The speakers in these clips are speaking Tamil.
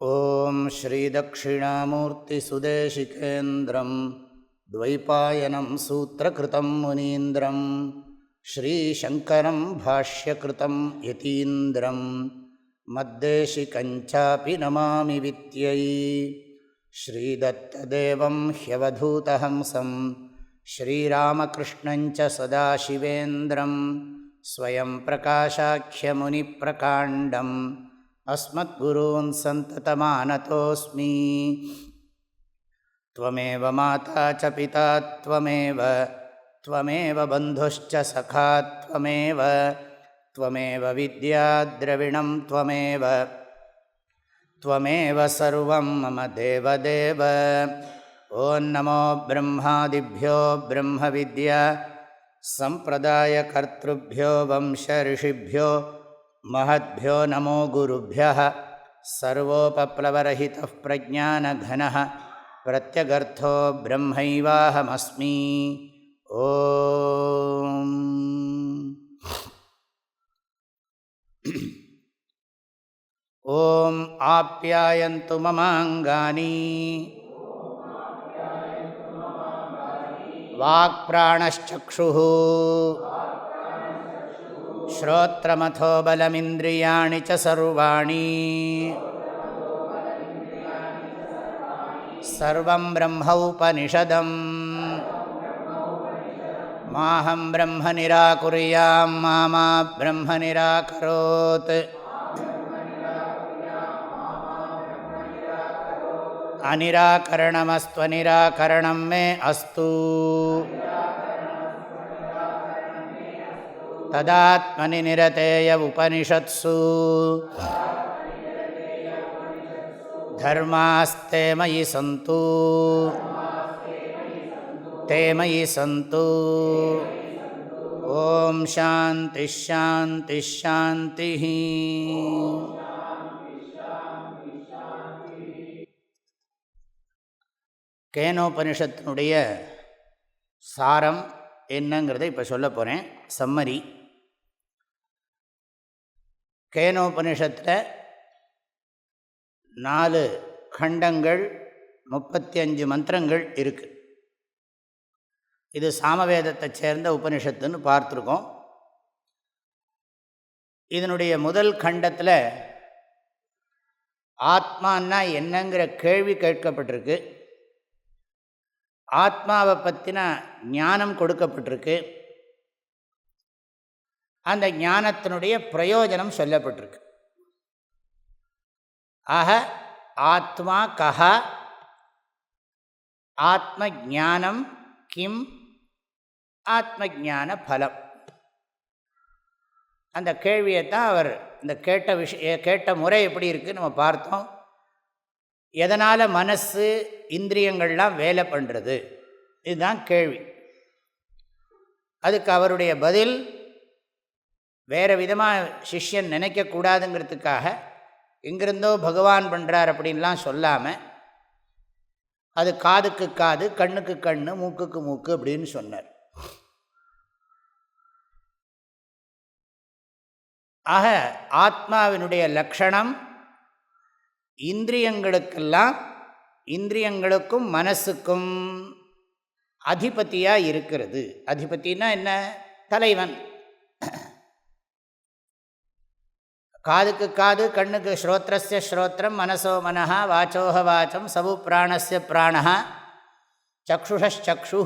ஓம் ஸ்ரீதக்ஷிணாமூர்த்திசுதேசிகேந்திரம் த்வைபாயனம் சூத்திரகிருதம் முனீந்திரம் ஸ்ரீசங்கரம் பாஷ்யகிருதம் யதீந்திரம் மத்தேஷிகஞ்சாபி நமாமி வித்யை ஸ்ரீதத்ததேவம் ஹ்யவதூதஹம்சம் ஸ்ரீராமகிருஷ்ணஞ்ச சதாசிவேந்திரம் ஸ்வயம் பிரகாசாக்கியமுனிப்பிரகாண்டம் अस्मद्गुरून् सन्ततमानतोऽस्मि त्वमेव माता च पिता त्वमेव बन्धुश्च सखा त्वमेव विद्या द्रविणं त्वमेव सर्वं मम देवदेव ॐ नमो ब्रह्मादिभ्यो ब्रह्मविद्या सम्प्रदायकर्तृभ्यो वंशऋषिभ्यो महद्भ्यो नमो गुरुभ्यः सर्वोपप्लवरहितः प्रज्ञानघनः प्रत्यगर्थो ब्रह्मैवाहमस्मि ॐ आप्यायन्तु ममाङ्गानि वाक्प्राणश्चक्षुः श्रोत्रमथो बलमिन्द्रियाणि च सर्वाणि सर्वं ब्रह्मोपनिषदम् माहं ब्रह्म निराकुर्यां मा ब्रह्म निराकरोत् अनिराकरणमस्त्वनिराकरणं मे अस्तु तदात्मनि निरतेय उपनिषत्सु धर्मास्ते मयि सन्तु ते मयि सन्तु ॐ शान्ति शान्ति शान्तिः. கேனோபனிஷத்தினுடைய சாரம் என்னங்கிறத இப்போ சொல்ல போகிறேன். சம்மரி. கேனோபனிஷத்தில் 4 கண்டங்கள் 35 மந்திரங்கள் இருக்குது. இது சாமவேதத்தை சேர்ந்த உபனிஷத்துன்னு பார்த்துருக்கோம். இதனுடைய முதல் கண்டத்தில் ஆத்மான்னா என்னங்கிற கேள்வி கேட்கப்பட்டிருக்கு. ஆத்மாவை பற்றின ஞானம் கொடுக்கப்பட்டிருக்கு. அந்த ஞானத்தினுடைய பிரயோஜனம் சொல்லப்பட்டிருக்கு. ஆக ஆத்மா கஹ, ஆத்ம ஞானம் கிம், ஆத்ம ஞான பலம். அந்த கேள்வியைத்தான் அவர் இந்த கேட்ட முறை எப்படி இருக்குன்னு நம்ம பார்த்தோம். எதனால் மனசு இந்திரியங்கள்லாம் வேலை பண்ணுறது, இதுதான் கேள்வி. அதுக்கு அவருடைய பதில் வேறு விதமாக சிஷ்யன் நினைக்கக்கூடாதுங்கிறதுக்காக எங்கிருந்தோ பகவான் பண்ணுறார் அப்படின்லாம் சொல்லாமல் அது காதுக்கு காது, கண்ணுக்கு கண், மூக்குக்கு மூக்கு அப்படின்னு சொன்னார். ஆக ஆத்மாவினுடைய லக்ஷணம் இந்திரியங்களுக்கும் மனசுக்கும் அதிபதியாக இருக்கிறது. அதிபதினா என்ன? தலைவன். காதுக்கு காது, கண்ணுக்கு ஸ்ரோத்ரஸ்ய ஸ்ரோத்ரம், மனசோ மனஹ, வாச்சோஹ வாச்சம், சவு பிராணஸ்ய பிராணஹ, சக்ஷுஷக்ஷு.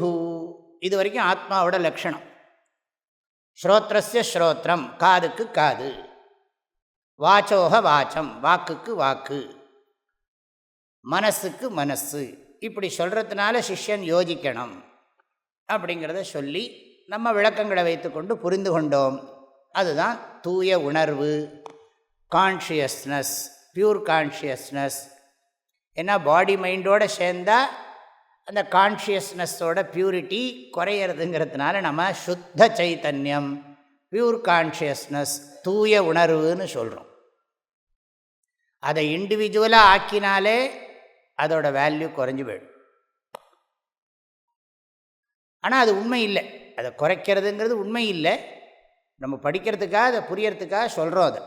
இது வரைக்கும் ஆத்மாவோட லக்ஷணம். ஸ்ரோத்ரஸ்ய ஸ்ரோத்ரம், காதுக்கு காது, வாச்சோஹ வாச்சம், வாக்குக்கு வாக்கு, மனசுக்கு மனசு. இப்படி சொல்கிறதுனால சிஷ்யன் யோசிக்கணும் அப்படிங்கிறத சொல்லி நம்ம விளக்கங்களை வைத்துக்கொண்டு புரிந்து கொண்டோம். அதுதான் தூய உணர்வு, கான்ஷியஸ்னஸ், பியூர் கான்ஷியஸ்னஸ். ஏன்னா பாடி மைண்டோடு சேர்ந்தால் அந்த கான்ஷியஸ்னஸோட பியூரிட்டி குறையிறதுங்கிறதுனால நம்ம சுத்த சைத்தன்யம், பியூர் கான்ஷியஸ்னஸ், தூய உணர்வுன்னு சொல்கிறோம். அதை இண்டிவிஜுவலாக ஆக்கினாலே அதோட வேல்யூ குறைஞ்சி போயிடும். ஆனால் அது உண்மை இல்லை. அதை குறைக்கிறதுங்கிறது உண்மை இல்லை. நம்ம படிக்கிறதுக்காக, அதை புரியறதுக்காக சொல்கிறோம். அதை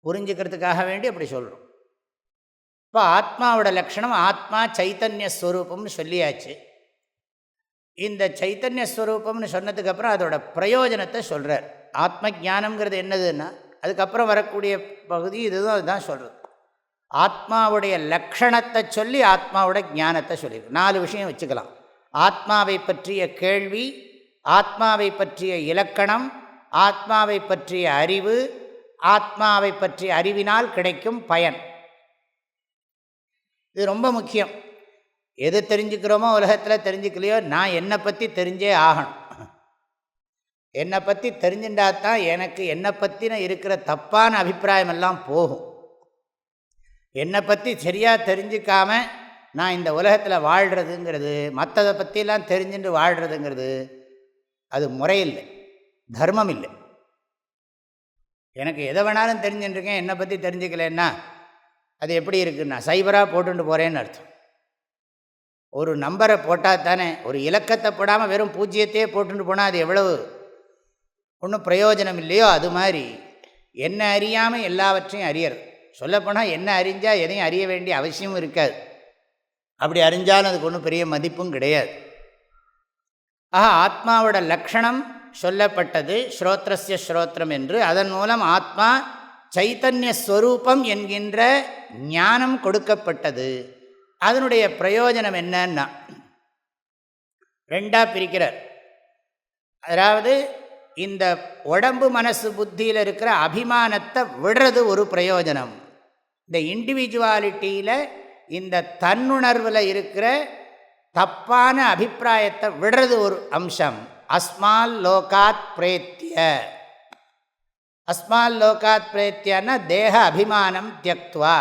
புரிஞ்சுக்கிறதுக்காக வேண்டி அப்படி சொல்கிறோம். இப்போ ஆத்மாவோட லக்ஷணம் ஆத்மா சைத்தன்ய ஸ்வரூபம்னு சொல்லியாச்சு. இந்த சைத்தன்ய ஸ்வரூபம்னு சொன்னதுக்கப்புறம் அதோட பிரயோஜனத்தை சொல்கிறார். ஆத்ம ஞானம்ங்கிறது என்னதுன்னா அதுக்கப்புறம் வரக்கூடிய பகுதி அதுதான் சொல்கிறது. ஆத்மாவுடைய லக்ஷணத்தை சொல்லி ஆத்மாவோட ஞானத்தை சொல்லியிருக்கு. 4 விஷயம் வச்சுக்கலாம். ஆத்மாவை பற்றிய கேள்வி, ஆத்மாவை பற்றிய இலக்கணம், ஆத்மாவை பற்றிய அறிவு, ஆத்மாவை பற்றிய அறிவினால் கிடைக்கும் பயன். இது ரொம்ப முக்கியம். எது தெரிஞ்சுக்கிறோமோ உலகத்தில் தெரிஞ்சுக்கலையோ, நான் என்னை பற்றி தெரிஞ்சே ஆகணும். என்னை பற்றி தெரிஞ்சுட்டாதான் எனக்கு என்னை பற்றின இருக்கிற தப்பான அபிப்பிராயம் எல்லாம் போகும். என்னை பற்றி சரியாக தெரிஞ்சிக்காம நான் இந்த உலகத்தில் வாழ்கிறதுங்கிறது, மற்றதை பற்றிலாம் தெரிஞ்சுட்டு வாழ்கிறதுங்கிறது அது முறையில்லை, தர்மம் இல்லை. எனக்கு எதை வேணாலும் தெரிஞ்சுட்டுருக்கேன், என்னை பற்றி தெரிஞ்சுக்கலன்னா அது எப்படி இருக்குன்னா சைபராக போட்டுட்டு போகிறேன்னு அர்த்தம். ஒரு நம்பரை போட்டால் தானே, ஒரு இலக்கத்தை போடாமல் வெறும் பூஜ்ஜியத்தையே போட்டுட்டு போனால் அது எவ்வளவு ஒன்றும் பிரயோஜனம் இல்லையோ, அது மாதிரி என்ன அறியாமல் எல்லாவற்றையும் அறியறது. சொல்லப்போனால் என்ன அறிஞ்சால் எதையும் அறிய வேண்டிய அவசியமும் இருக்காது. அப்படி அறிஞ்சாலும் அதுக்கு ஒன்றும் பெரிய மதிப்பும் கிடையாது. ஆத்மாவோட லக்ஷணம் சொல்லப்பட்டது, ஸ்ரோத்ரஸ்ய ஸ்ரோத்ரம் என்று. அதன் மூலம் ஆத்மா சைத்தன்ய ஸ்வரூபம் என்கின்ற ஞானம் கொடுக்கப்பட்டது. அதனுடைய பிரயோஜனம் என்னன்னா 2ஆக பிரிக்கிறார். அதாவது இந்த உடம்பு மனசு புத்தியில் இருக்கிற அபிமானத்தை விடுறது ஒரு பிரயோஜனம். இந்த இண்டிவிஜுவாலிட்டியில் இந்த தன்னுணர்வில் இருக்கிற தப்பான அபிப்பிராயத்தை விடுறது ஒரு அம்சம். அஸ்மால் லோகாத் பிரேத்திய, அஸ்மால் லோகாத் பிரேத்தியன்னா தேக அபிமானம் தியக்துவா.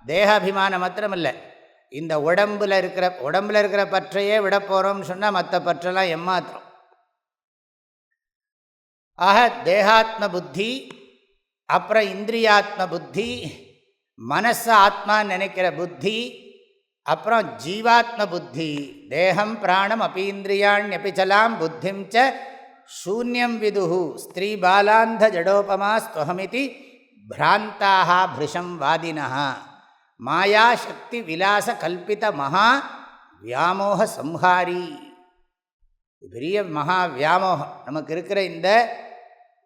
தேக அபிமானம் மாத்திரமில்லை, இந்த உடம்பில் இருக்கிற பற்றையே விட போகிறோம்னு சொன்னால் மற்ற பற்றெல்லாம் எம்மாத்திரம். ஆக தேகாத்ம புத்தி, அப்புறம் இந்திரியாத்ம புத்தி, மனசு ஆத்மான்னு நினைக்கிற புத்தி, அப்புறம் ஜீவாத்ம புத்தி. தேகம் பிராணம் அப்பீந்திரியாண்யபிச்சலாம் புத்திம் ச சூன்யம் விதுஹு ஸ்திரீ பாலாந்த ஜடோபமா ஸ்வஹமிதி பிராந்தாக பிருஷம் வாதினஹ மாயா சக்தி விலாச கல்பித மகா வியாமோக சம்ஹாரி. பெரிய மகா வியாமோகம் நமக்கு இருக்கிற இந்த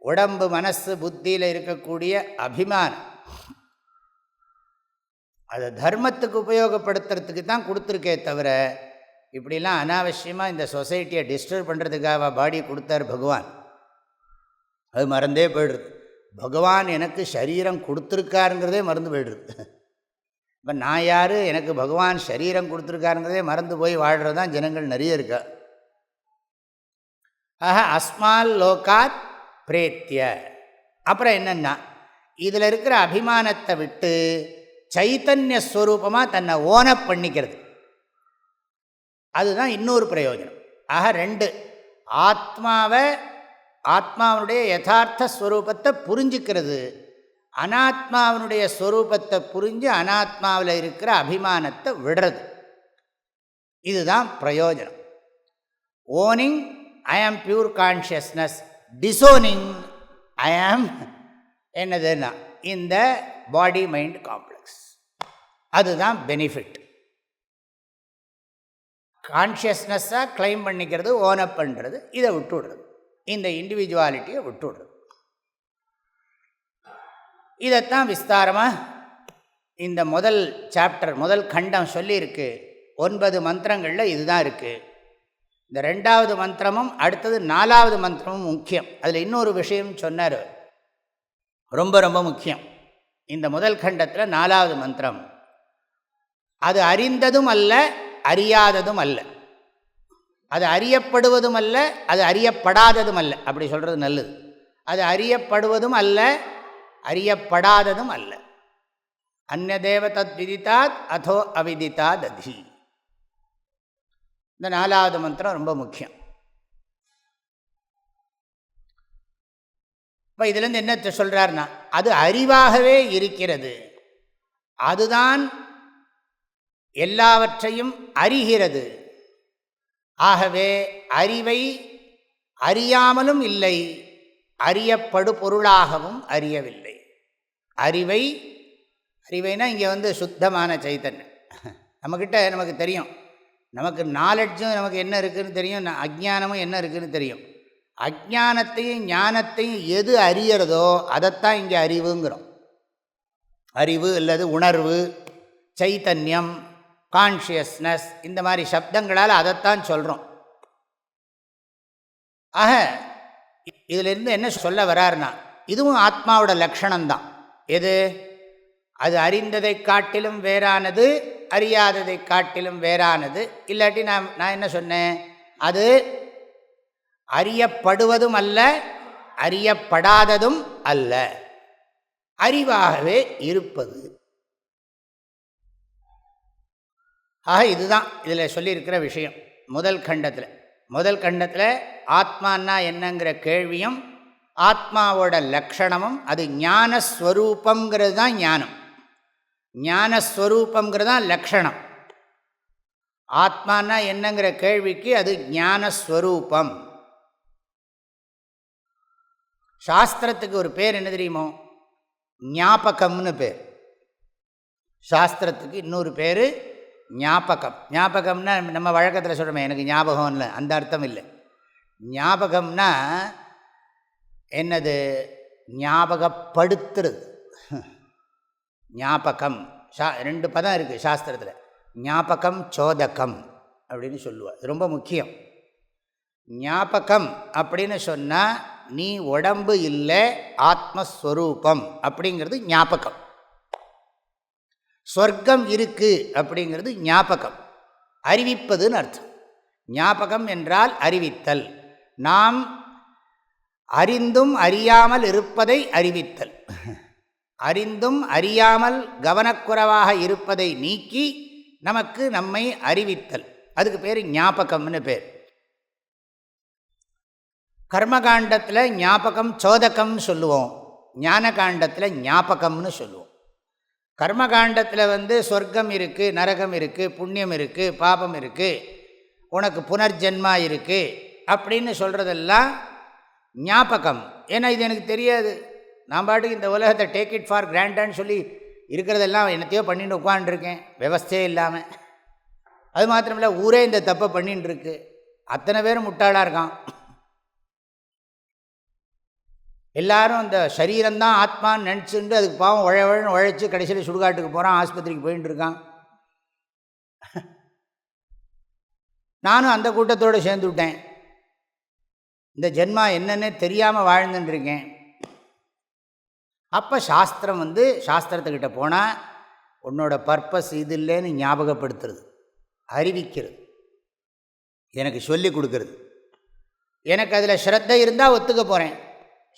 உடம்பு மனசு புத்தியில் இருக்கக்கூடிய அபிமானம். அதை தர்மத்துக்கு உபயோகப்படுத்துறதுக்கு தான் கொடுத்துருக்கே தவிர, இப்படிலாம் அனாவசியமாக இந்த சொசைட்டியை டிஸ்டர்ப் பண்ணுறதுக்காக பாடியை கொடுத்தார் பகவான். அது மறந்தே போய்டுறது. பகவான் எனக்கு சரீரம் கொடுத்துருக்காருங்கிறதே மறந்து போய்டுறது. இப்போ நான் யார், எனக்கு பகவான் சரீரம் கொடுத்துருக்காருங்கிறதே மறந்து போய் வாழ்கிறது தான் ஜனங்கள் நிறைய இருக்கா. அஸ்மால் லோகாத் பிரேத்திய. அப்புறம் என்னென்னா இதில் இருக்கிற அபிமானத்தை விட்டு சைத்தன்ய ஸ்வரூபமாக தன்னை ஓனப் பண்ணிக்கிறது. அதுதான் இன்னொரு பிரயோஜனம். 2 ஆத்மாவனுடைய யதார்த்த ஸ்வரூபத்தை புரிஞ்சுக்கிறது, அனாத்மாவனுடைய ஸ்வரூபத்தை புரிஞ்சு அனாத்மாவில் இருக்கிற அபிமானத்தை விடுறது. இதுதான் பிரயோஜனம். Owning I am pure consciousness, disowning I am என்னதுன்னா இந்த பாடி மைண்ட் காம்ப்ளெக்ஸ். அதுதான் பெனிஃபிட். கான்ஷியஸ்னஸ்ஸாக கிளைம் பண்ணிக்கிறது, ஓனப் பண்ணுறது, இதை விட்டுவிடுறது, இந்த இண்டிவிஜுவாலிட்டியை விட்டுவிடுறது. இதைத்தான் விஸ்தாரமாக இந்த முதல் சாப்டர், முதல் கண்டம் சொல்லியிருக்கு. 9 மந்திரங்களில் இதுதான் இருக்குது. இந்த 2வது மந்திரமும் அடுத்தது 4வது மந்திரமும் முக்கியம். அதில் இன்னொரு விஷயம் சொன்னார், ரொம்ப ரொம்ப முக்கியம். இந்த முதல் கண்டத்தில் 4வது மந்திரம், அது அறிந்ததும் அல்ல, அறியாததும் அல்ல, அது அறியப்படுவதும் அல்ல, அது அறியப்படாததும் அல்ல. அப்படி சொல்கிறது நல்லது. அது அறியப்படுவதும் அல்ல, அறியப்படாததும் அல்ல. அந்நதேவ தத் விதித்தாத் அதோ அவிதித்தாத் அதி. இந்த 4வது மந்திரம் ரொம்ப முக்கியம். இப்போ இதுலேருந்து என்ன சொல்கிறாருன்னா, அது அறிவாகவே இருக்கிறது, அதுதான் எல்லாவற்றையும் அறிகிறது. ஆகவே அறிவை அறியாமலும் இல்லை, அறியப்படு பொருளாகவும் அறியவில்லை. அறிவைனா இங்கே சுத்தமான சைத்தன்யம். நம்மக்கிட்ட நமக்கு தெரியும், நமக்கு நாலெட்ஜும் நமக்கு என்ன இருக்குதுன்னு தெரியும், அஜ்ஞானமும் என்ன இருக்குதுன்னு தெரியும். அஜ்ஞானத்தையும் ஞானத்தையும் எது அறியறதோ அதைத்தான் இங்கே அறிவுங்கிறோம். அறிவு அல்லது உணர்வு, சைத்தன்யம், கான்ஷியஸ்னஸ், இந்த மாதிரி சப்தங்களால் அதைத்தான் சொல்கிறோம். ஆக இதிலிருந்து என்ன சொல்ல வராருன்னா, இதுவும் ஆத்மாவோட லக்ஷணம்தான். எது? அது அறிந்ததை காட்டிலும் வேறானது, அறியாததை காட்டிலும் வேறானது. இல்லாட்டி நான் என்ன சொன்னேன், அது அறியப்படுவதும் அல்ல, அறியப்படாததும் அல்ல, அறிவாகவே இருப்பது. ஆக இதுதான் இதில் சொல்லியிருக்கிற விஷயம். முதல் கண்டத்தில் ஆத்மானா என்னங்கிற கேள்வியும் ஆத்மாவோட லக்ஷணமும், அது ஞானஸ்வரூபங்கிறது தான் ஞானம், ஞானஸ்வரூபங்கிறது தான் லக்ஷணம். ஆத்மானா என்னங்கிற கேள்விக்கு அது ஞானஸ்வரூபம். சாஸ்திரத்துக்கு ஒரு பேர் என்ன தெரியுமோ? ஞாபகம்னு பேர். சாஸ்திரத்துக்கு இன்னொரு பேர் ஞாபகம். ஞாபகம்னா நம்ம வழக்கத்தில் சொல்கிறோமே எனக்கு ஞாபகம் இல்லை, அந்த அர்த்தம் இல்லை. ஞாபகம்னா என்னது? ஞாபகப்படுத்துறது. ஞாபகம் ரெண்டு பதம் இருக்குது சாஸ்திரத்தில், ஞாபகம் சோதகம் அப்படின்னு சொல்லுவாள். இது ரொம்ப முக்கியம். ஞாபகம் அப்படின்னு சொன்னால் நீ உடம்பு இல்லை, ஆத்மஸ்வரூபம் அப்படிங்கிறது ஞாபகம். சொர்க்கம் இருக்குது அப்படிங்கிறது ஞாபகம், அறிவிப்பதுன்னு அர்த்தம். ஞாபகம் என்றால் அறிவித்தல். நாம் அறிந்தும் அறியாமல் இருப்பதை அறிவித்தல், அறிந்தும் அறியாமல் கவனக்குறைவாக இருப்பதை நீக்கி நமக்கு நம்மை அறிவித்தல், அதுக்கு பேர் ஞாபகம்னு பேர். கர்மகாண்டத்தில் ஞாபகம் சோதகம்னு சொல்லுவோம், ஞான காண்டத்தில் ஞாபகம்னு சொல்லுவோம். கர்மகாண்டத்தில் சொர்க்கம் இருக்குது, நரகம் இருக்குது, புண்ணியம் இருக்குது, பாபம் இருக்குது, உனக்கு புனர்ஜென்மா இருக்குது அப்படின்னு சொல்கிறதெல்லாம் ஞாபகம். ஏன்னா இது எனக்கு தெரியாது, நான் பாட்டுக்கு இந்த உலகத்தை டேக் இட் ஃபார் கிராண்டட்னு சொல்லி இருக்கிறதெல்லாம் என்னத்தையோ பண்ணிட்டு உட்காந்துருக்கேன், விவஸ்தையே இல்லாமல். அது மாத்திரமில்லை, ஊரே இந்த தப்பை பண்ணின்னு இருக்கு, அத்தனை பேரும் முட்டாளாக இருக்கான். எல்லாரும் இந்த சரீரம்தான் ஆத்மான்னு நினச்சிட்டு அதுக்கு பாவம் உழவழன்னு உழைச்சி கடைசியில் சுடுகாட்டுக்கு போகிறான், ஆஸ்பத்திரிக்கு போயின்னு இருக்கான். நானும் அந்த கூட்டத்தோடு சேர்ந்து விட்டேன். இந்த ஜென்மா என்னென்னு தெரியாமல் வாழ்ந்துட்டுருக்கேன். அப்போ சாஸ்திரம் சாஸ்திரத்துக்கிட்ட போனால் உன்னோட பர்பஸ் இது இல்லைன்னு ஞாபகப்படுத்துறது, அறிவிக்கிறது, எனக்கு சொல்லி கொடுக்கறது. எனக்கு அதில் ஸ்ரத்தை இருந்தால் ஒத்துக்க போகிறேன்,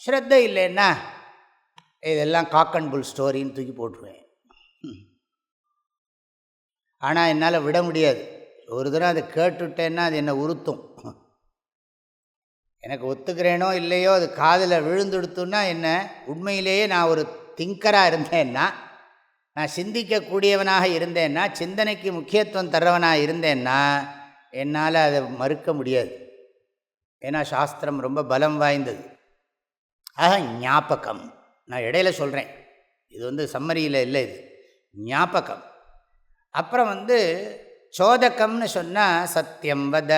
ஸ்ரத்தை இல்லைன்னா இதெல்லாம் காக் அண்ட் புல் ஸ்டோரின்னு தூக்கி போட்டுருவேன். ஆனால் என்னால் விட முடியாது. ஒரு தடவை அதை கேட்டுவிட்டேன்னா அது என்னை உறுத்தும். எனக்கு ஒத்துக்கிறேனோ இல்லையோ அது காதில் விழுந்துடுத்துன்னா என்ன, உண்மையிலேயே நான் ஒரு திங்கராக இருந்தேன்னா, நான் சிந்திக்கக்கூடியவனாக இருந்தேன்னா, சிந்தனைக்கு முக்கியத்துவம் தர்றவனாக இருந்தேன்னா என்னால் அதை மறுக்க முடியாது. ஏன்னா சாஸ்திரம் ரொம்ப பலம் வாய்ந்தது. ஆக ஞாபகம், நான் இடையில சொல்கிறேன், இது சம்மரியில் இல்லை, இது ஞாபகம். அப்புறம் சோதகம்னு சொன்னால் சத்தியம் வத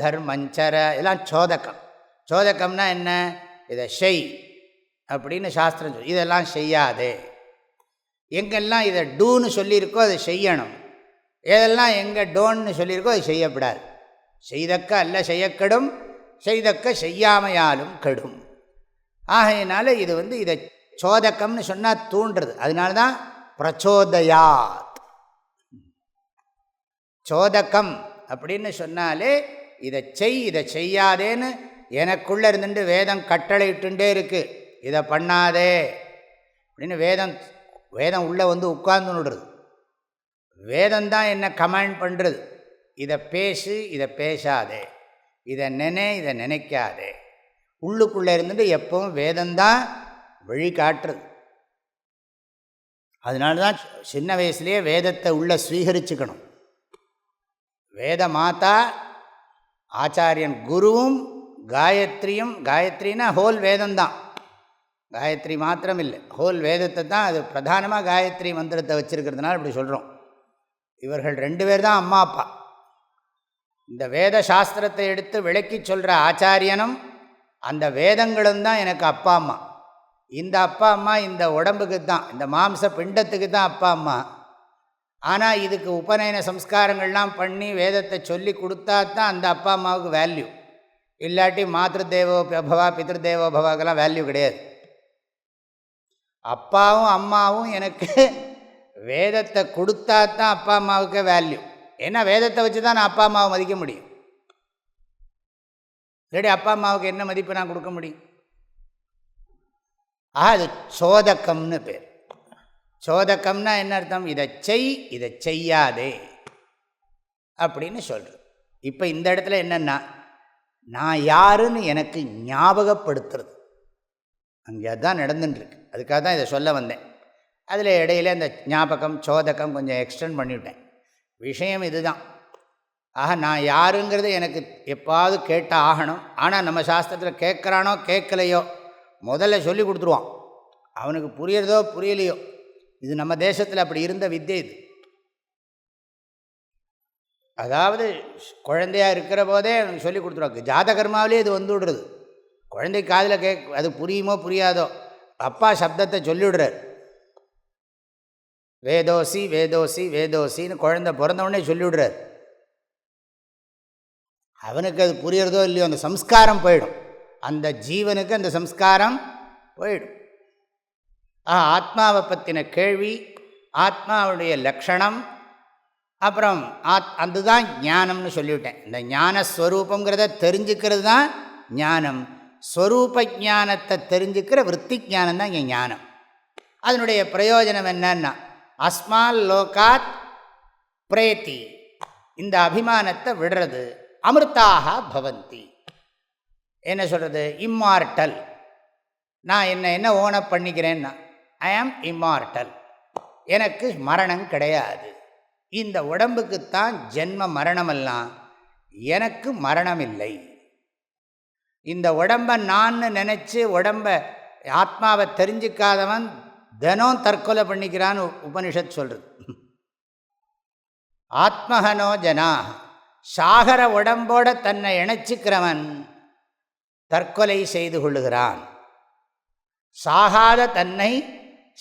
தர்மஞ்சர, இதெல்லாம் சோதகம். சோதகம்னா என்ன? இதை செய் அப்படின்னு சாஸ்திரம் சொல்லி, இதெல்லாம் செய்யாதே. எங்கெல்லாம் இதை டூன்னு சொல்லியிருக்கோ அதை செய்யணும், எதெல்லாம் எங்கே டோன்னு சொல்லியிருக்கோ அது செய்யப்படாது. செய்தக்க அல்ல செய்யக்கெடும், செய்தக்க செய்யாமையாலும் கெடும். ஆகையினால இது இதை சோதகம்னு சொன்னால் தூண்டுறது. அதனால தான் பிரச்சோதயாத். சோதகம் அப்படின்னு சொன்னாலே இதை செய், இதை செய்யாதேன்னு எனக்குள்ளே இருந்துட்டு வேதம் கட்டளை இட்டுண்டே இருக்குது, இதை பண்ணாதே அப்படின்னு. வேதம் உள்ளே உட்கார்ந்துன்னுடுறது. வேதம்தான் என்ன கமாண்ட் பண்ணுறது, இதை பேசு, இதை பேசாதே, இதை இதை நினைக்காதே. உள்ளுக்குள்ளே இருந்துட்டு எப்பவும் வேதம்தான் வழி காட்டுறது. அதனால தான் சின்ன வயசுலேயே வேதத்தை உள்ளே ஸ்வீகரிச்சுக்கணும். வேத மாதா ஆச்சாரியன் குருவும் காயத்ரியும், காயத்ரினா ஹோல் வேதம்தான், காயத்ரி மாத்திரம் இல்லை, ஹோல் வேதத்தை தான் அது பிரதானமாக காயத்ரி மந்திரத்தை வச்சுருக்கிறதுனால இப்படி சொல்கிறோம். இவர்கள் 2 பேர் தான் அம்மா அப்பா. இந்த வேத சாஸ்திரத்தை எடுத்து விளக்கி சொல்கிற ஆச்சாரியனும் அந்த வேதங்களும் தான் எனக்கு அப்பா அம்மா. இந்த அப்பா அம்மா இந்த உடம்புக்கு தான், இந்த மாம்ச பிண்டத்துக்கு தான் அப்பா அம்மா. ஆனால் இதுக்கு உபநயன சம்ஸ்காரங்கள்லாம் பண்ணி வேதத்தை சொல்லி கொடுத்தா தான் அந்த அப்பா அம்மாவுக்கு வேல்யூ. இல்லாட்டி மாத்ருதேவோ பவா பித்ருதேவோ பவாக்கெல்லாம் வேல்யூ கிடையாது. அப்பாவும் அம்மாவும் எனக்கு வேதத்தை கொடுத்தா தான் அப்பா அம்மாவுக்கு வேல்யூ. ஏன்னா வேதத்தை வச்சு தான் நான் அப்பா அம்மாவை மதிக்க முடியும். இல்லாட்டி அப்பா அம்மாவுக்கு என்ன மதிப்பு நான் கொடுக்க முடியும்? அது சோதக்கம்னு பேர். சோதக்கம்னா என்ன அர்த்தம்? இதை செய், இதை செய்யாதே அப்படின்னு சொல்கிறது. இப்போ இந்த இடத்துல என்னென்னா, நான் யாருன்னு எனக்கு ஞாபகப்படுத்துறது. அங்கே அதுதான் நடந்துட்டுருக்கு. அதுக்காக தான் இதை சொல்ல வந்தேன். அதில் இடையில இந்த ஞாபகம் சோதகம் கொஞ்சம் எக்ஸ்டெண்ட் பண்ணிவிட்டேன். விஷயம் இதுதான். ஆக நான் யாருங்கிறது எனக்கு எப்பாவது கேட்ட ஆகணும். ஆனால் நம்ம சாஸ்திரத்தில் கேட்குறானோ கேட்கலையோ முதல்ல சொல்லி கொடுத்துருவான். அவனுக்கு புரியறதோ புரியலையோ. இது நம்ம தேசத்தில் அப்படி இருந்த வித்தை இது. அதாவது குழந்தையாக இருக்கிற போதே அவனுக்கு சொல்லி கொடுத்துருவாங்க. ஜாதகர்மாவிலே இது வந்து விடுறது. குழந்தை காதில் அது புரியுமோ புரியாதோ அப்பா சப்தத்தை சொல்லிவிடுறார். வேதோசி வேதோசி வேதோசின்னு குழந்தை பிறந்தவுடனே சொல்லிவிடுறார். அவனுக்கு அது புரியறதோ இல்லையோ அந்த சம்ஸ்காரம் போயிடும். அந்த ஜீவனுக்கு அந்த சம்ஸ்காரம் போயிடும். ஆத்மாவை பற்றின கேள்வி, ஆத்மாவுடைய லக்ஷணம், அப்புறம் அதுதான் ஞானம்னு சொல்லிவிட்டேன். இந்த ஞானஸ்வரூபங்கிறத தெரிஞ்சுக்கிறது தான் ஞானம். ஸ்வரூப ஞானத்தை தெரிஞ்சுக்கிற விற்பி ஞானம் தான் இங்கே ஞானம். அதனுடைய பிரயோஜனம் என்னன்னா, அஸ்மால் லோகாத் பிரேத்தி, இந்த அபிமானத்தை விடுறது. அமிர்தாக பவந்தி, என்ன சொல்கிறது? இம்மார்டல். நான் என்ன ஓனப் பண்ணிக்கிறேன்னா, ஐ ஆம் இம்மார்டல். எனக்கு மரணம் கிடையாது. இந்த உடம்புக்குத்தான் ஜென்ம மரணமெல்லாம், எனக்கு மரணம் இல்லை. இந்த உடம்பை நான் நினச்சி ஆத்மாவை தெரிஞ்சிக்காதவன் தினம் தற்கொலை பண்ணிக்கிறான்னு உபனிஷத் சொல்கிறது. ஆத்மஹனோ ஜனா, சாகர உடம்போட தன்னை இணைச்சிக்கிறவன் தற்கொலை செய்து கொள்ளுகிறான். சாகாத தன்னை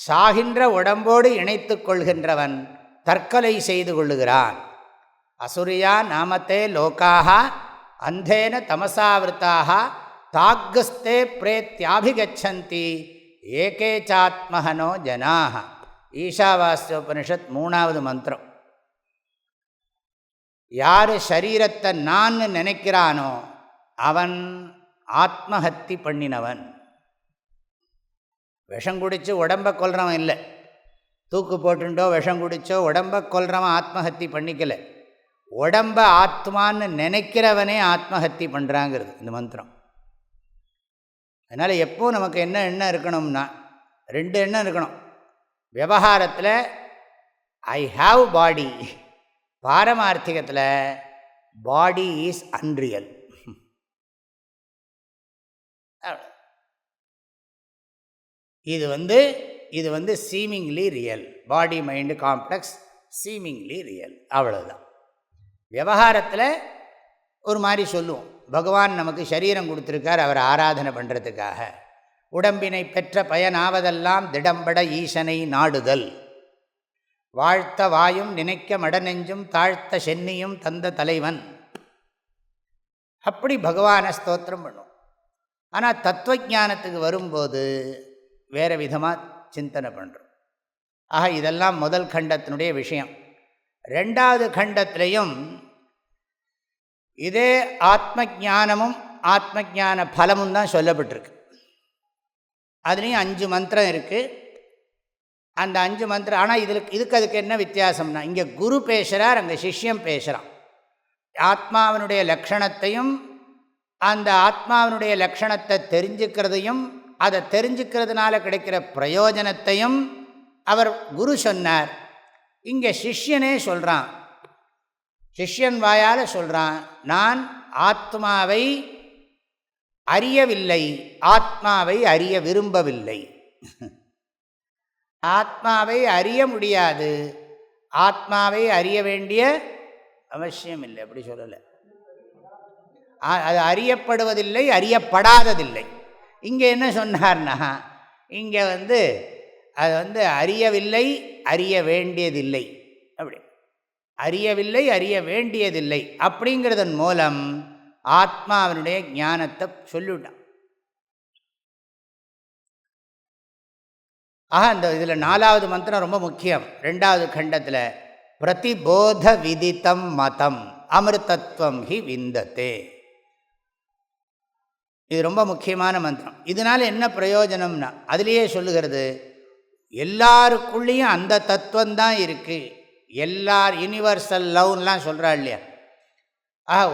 சாகின்ற உடம்போடு இணைத்து கொள்கின்றவன் தற்கொலை செய்து கொள்ளுகிறான். அசுரியா நாமத்தே லோகாக அந்தேன தமசாவிருத்தாக தாக்குஸ்தே பிரேத்யாபிகச்சந்தி ஏகே சாத்மஹனோ ஜனாக. ஈஷாவாஸ்யோபனிஷத் 3வது மந்திரம். யார் சரீரத்தை நான் நினைக்கிறானோ அவன் ஆத்மஹத்தி பண்ணினவன். விஷம் குடித்து உடம்பை கொல்றவன் இல்லை. தூக்கு போட்டுண்டோ விஷம் குடித்தோ உடம்பை கொல்றவன் ஆத்மஹத்தி பண்ணிக்கலை. உடம்பை ஆத்மான்னு நினைக்கிறவனே ஆத்மஹத்தி பண்ணுறாங்கிறது இந்த மந்திரம். அதனால் எப்போ நமக்கு என்ன எண்ணம் இருக்கணும்னா, 2 எண்ணம் இருக்கணும். விவகாரத்தில் ஐ ஹாவ் பாடி, பாரமார்த்திகத்தில் பாடி இஸ் அன்ரியல். இது வந்து seemingly real. Body mind complex, seemingly real. அவ்வளோதான். விவகாரத்தில் ஒரு மாதிரி சொல்லுவோம், பகவான் நமக்கு சரீரம் கொடுத்துருக்கார் அவர் ஆராதனை பண்ணுறதுக்காக. உடம்பினை பெற்ற பயனாவதெல்லாம் திடம்பட ஈசனை நாடுதல். வாழ்த்த வாயும் நினைக்க மடநெஞ்சும் தாழ்த்த சென்னியும் தந்த தலைவன். அப்படி பகவானை ஸ்தோத்திரம் பண்ணும். ஆனால் தத்துவஞானத்துக்கு வரும்போது வேறு விதமாக சிந்தனை பண்ணுறோம். ஆக இதெல்லாம் முதல் கண்டத்தினுடைய விஷயம். 2வது கண்டத்திலையும் இதே ஆத்ம ஞானமும் ஆத்ம ஞான பலமும் தான் சொல்லப்பட்டிருக்கு. அதுலேயும் 5 மந்திரம் இருக்குது. அந்த 5 மந்திரம், ஆனால் அதுக்கு என்ன வித்தியாசம்னா, இங்கே குரு பேசுகிறார், அங்கே சிஷ்யம் பேசுகிறான். ஆத்மாவினுடைய லக்ஷணத்தையும் அந்த ஆத்மாவினுடைய லக்ஷணத்தை தெரிஞ்சுக்கிறதையும் அதை தெரிஞ்சுக்கிறதுனால கிடைக்கிற பிரயோஜனத்தையும் அவர் குரு சொன்னார். இங்கே சிஷ்யனே சொல்கிறான், சிஷ்யன் வாயால் சொல்கிறான், நான் ஆத்மாவை அறியவில்லை, ஆத்மாவை அறிய விரும்பவில்லை. ஆத்மாவை அறிய முடியாது, ஆத்மாவை அறிய வேண்டிய அவசியம் இல்லை. அப்படி சொல்லலை. அது அறியப்படுவதில்லை, அறியப்படாததில்லை. இங்கே என்ன சொன்னார்னா, இங்கே அது அறியவில்லை, அறிய வேண்டியதில்லை. அப்படி அறியவில்லை, அறிய வேண்டியதில்லை அப்படிங்கிறதன் மூலம் ஆத்மாவினுடைய ஞானத்தை சொல்லிவிட்டான். இந்த இதில் 4வது மந்திரம் ரொம்ப முக்கியம். 2வது கண்டத்தில் பிரதிபோத விதித்தம் மதம் அமிர்தத்வம் ஹி விந்தத்தே. இது ரொம்ப முக்கியமான மந்திரம். இதனால் என்ன பிரயோஜனம்னா, அதுலேயே சொல்லுகிறது, எல்லாருக்குள்ளேயும் அந்த தத்துவம்தான் இருக்குது. எல்லார் யூனிவர்சல் லவ்லாம் சொல்கிறா இல்லையா,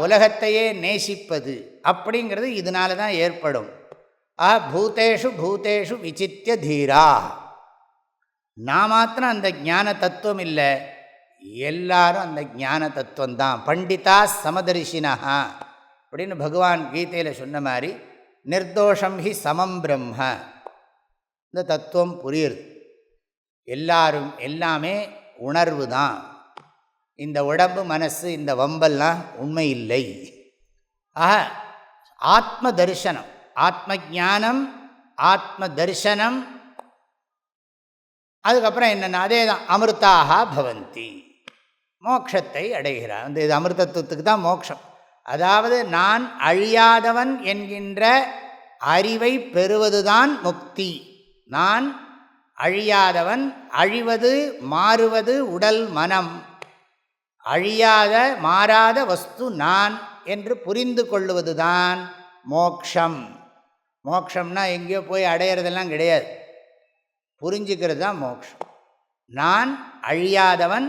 உலகத்தையே நேசிப்பது அப்படிங்கிறது இதனால தான் ஏற்படும். பூதேஷு பூதேஷு விசித்திய தீரா. நான் மாத்திரம் அந்த ஞான தத்துவம் இல்லை, எல்லாரும் அந்த ஞான தத்துவம்தான். பண்டிதா சமதர்ஷினா அப்படின்னு பகவான் கீதையில் சொன்ன மாதிரி, நிர்தோஷம் ஹி சமம் பிரம்ம. இந்த தத்துவம் புரியுது. எல்லாரும் எல்லாமே உணர்வு தான். இந்த உடம்பு மனசு இந்த வம்பெல்லாம் உண்மை இல்லை. ஆத்ம தரிசனம், ஆத்ம ஞானம், ஆத்ம தரிசனம். அதுக்கப்புறம் என்னென்னா அதே தான், அமிர்தாக பவந்தி, மோட்சத்தை அடைகிறார். அந்த இது அமிர்தத்துவத்துக்கு தான் மோட்சம். அதாவது நான் அழியாதவன் என்கின்ற அறிவை பெறுவதுதான் முக்தி. நான் அழியாதவன், அழிவது மாறுவது உடல் மனம், அழியாத மாறாத வஸ்து நான் என்று புரிந்து கொள்ளுவதுதான் மோக்ஷம். மோக்ஷம்னா எங்கேயோ போய் அடையிறதெல்லாம் கிடையாது, புரிஞ்சுக்கிறது தான் மோக்ஷம். நான் அழியாதவன்,